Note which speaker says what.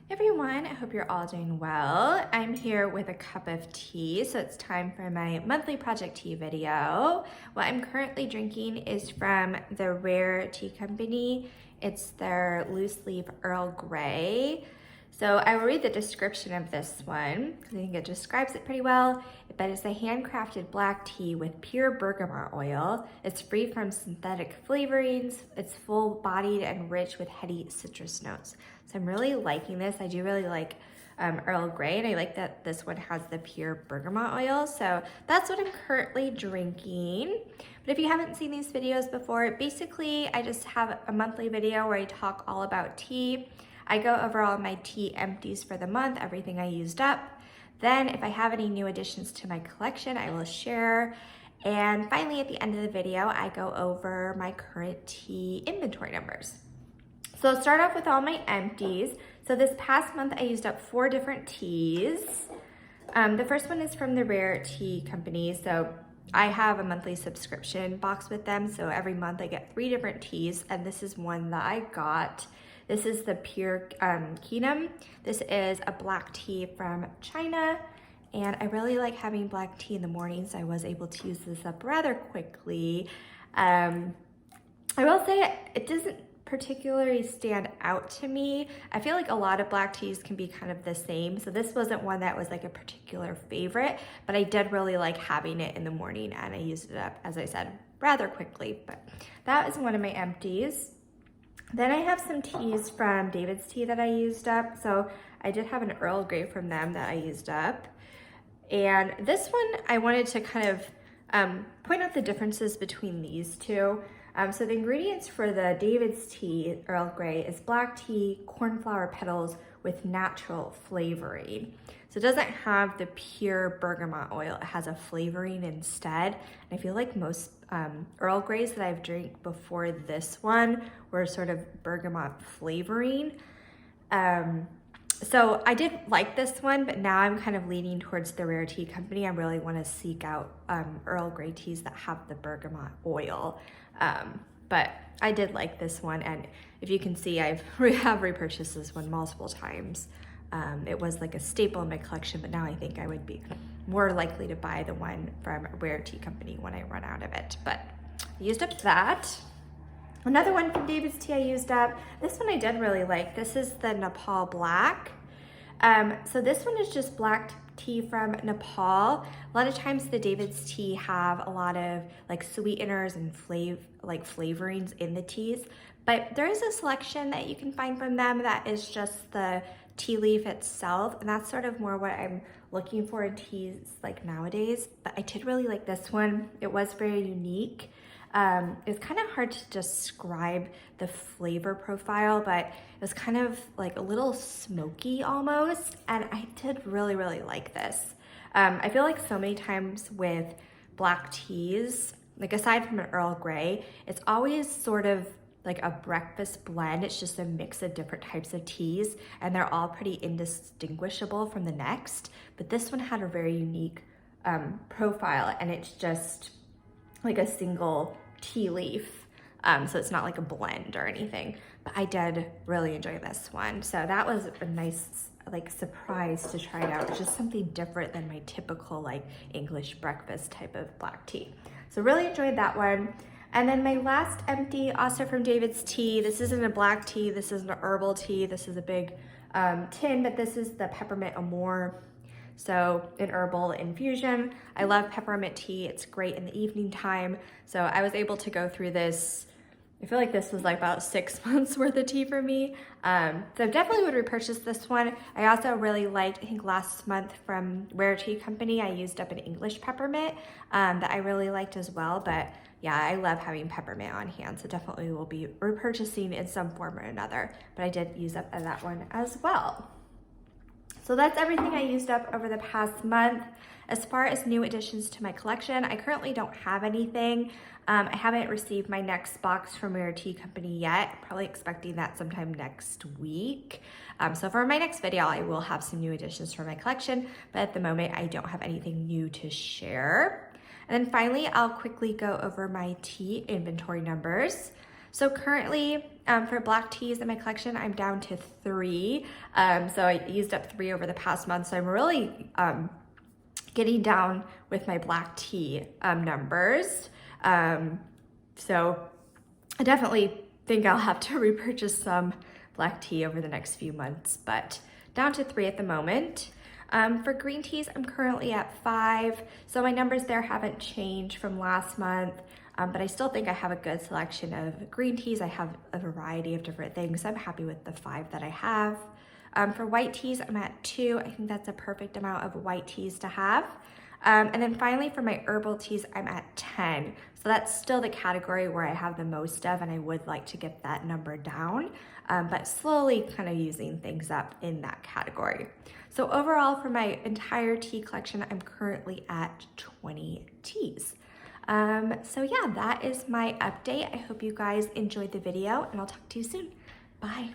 Speaker 1: Everyone, I hope you're all doing well. I'm here with a cup of tea, so it's time for my monthly project tea video. What I'm currently drinking is from the Rare Tea Company. It's their loose leaf Earl Grey. So I will read the description of this one because I think it describes it pretty well. But it's a handcrafted black tea with pure bergamot oil. It's free from synthetic flavorings. It's full-bodied and rich with heady citrus notes. So I'm really liking this. I do really like Earl Grey, and I like that this one has the pure bergamot oil. So that's what I'm currently drinking. But if you haven't seen these videos before, basically I just have a monthly video where I talk all about tea. I go over all my tea empties for the month, everything I used up. Then if I have any new additions to my collection, I will share. And finally, at the end of the video, I go over my current tea inventory numbers. So I'll start off with all my empties. So this past month, I used up 4 different teas. The first one is from the Rare Tea Company. So I have a monthly subscription box with them. So every month I get 3 different teas, and this is one that I got. This is the pure Keemun. This is a black tea from China, and I really like having black tea in the morning, so I was able to use this up rather quickly. I will say it doesn't particularly stand out to me. I feel like a lot of black teas can be kind of the same, so this wasn't one that was like a particular favorite, but I did really like having it in the morning, and I used it up, as I said, rather quickly. But that is one of my empties. Then I have some teas from David's Tea that I used up. So I did have an Earl Grey from them that I used up. And this one, I wanted to kind of point out the differences between these two. So the ingredients for the David's Tea Earl Grey is black tea, cornflower petals with natural flavoring. So it doesn't have the pure bergamot oil, it has a flavoring instead. And I feel like most Earl Greys that I've drank before this one were sort of bergamot flavoring. So I did like this one, but now I'm kind of leaning towards the Rare Tea Company. I really want to seek out Earl Grey teas that have the bergamot oil. But I did like this one, and if you can see, I have repurchased this one multiple times. It was like a staple in my collection, but now I think I would be more likely to buy the one from Rare Tea Company when I run out of it. But I used up that. Another one from David's Tea I used up. This one I did really like. This is the Nepal Black. So this one is just black tea from Nepal. A lot of times the David's Tea have a lot of like sweeteners and flavorings in the teas, but there is a selection that you can find from them that is just the tea leaf itself, and that's sort of more what I'm looking for in teas like nowadays. But I did really like this one. It was very unique. It's kind of hard to describe the flavor profile, but it was kind of like a little smoky almost, and I did really, really like this. I feel like so many times with black teas, like aside from an Earl Grey, it's always sort of like a breakfast blend. It's just a mix of different types of teas, and they're all pretty indistinguishable from the next. But this one had a very unique profile, and it's just like a single tea leaf. So it's not like a blend or anything, but I did really enjoy this one. So that was a nice like surprise to try it out. It's just something different than my typical like English breakfast type of black tea. So really enjoyed that one. And then my last empty, also from David's Tea. This isn't a black tea, this is an herbal tea. This is a big tin, but this is the Peppermint Amour. So an herbal infusion. I love peppermint tea. It's great in the evening time. So I was able to go through this. I feel like this was like about 6 months worth of tea for me. So definitely would repurchase this one. I also really liked, I think last month from Rare Tea Company, I used up an English peppermint that I really liked as well. But yeah, I love having peppermint on hand. So definitely will be repurchasing in some form or another. But I did use up that one as well. So that's everything I used up over the past month. As far as new additions to my collection, I currently don't have anything. I haven't received my next box from Rare Tea Company yet. I'm probably expecting that sometime next week. So for my next video, I will have some new additions for my collection, but at the moment, I don't have anything new to share. And then finally, I'll quickly go over my tea inventory numbers. So currently for black teas in my collection, I'm down to 3. So I used up 3 over the past month. So I'm really getting down with my black tea numbers. So I definitely think I'll have to repurchase some black tea over the next few months, but down to 3 at the moment. For green teas, I'm currently at 5. So my numbers there haven't changed from last month. But I still think I have a good selection of green teas. I have a variety of different things. So I'm happy with the 5 that I have. For white teas, I'm at 2. I think that's a perfect amount of white teas to have. And then finally for my herbal teas, I'm at 10. So that's still the category where I have the most of, and I would like to get that number down, but slowly kind of using things up in that category. So overall for my entire tea collection, I'm currently at 20 teas. So yeah, that is my update. I hope you guys enjoyed the video, and I'll talk to you soon. Bye.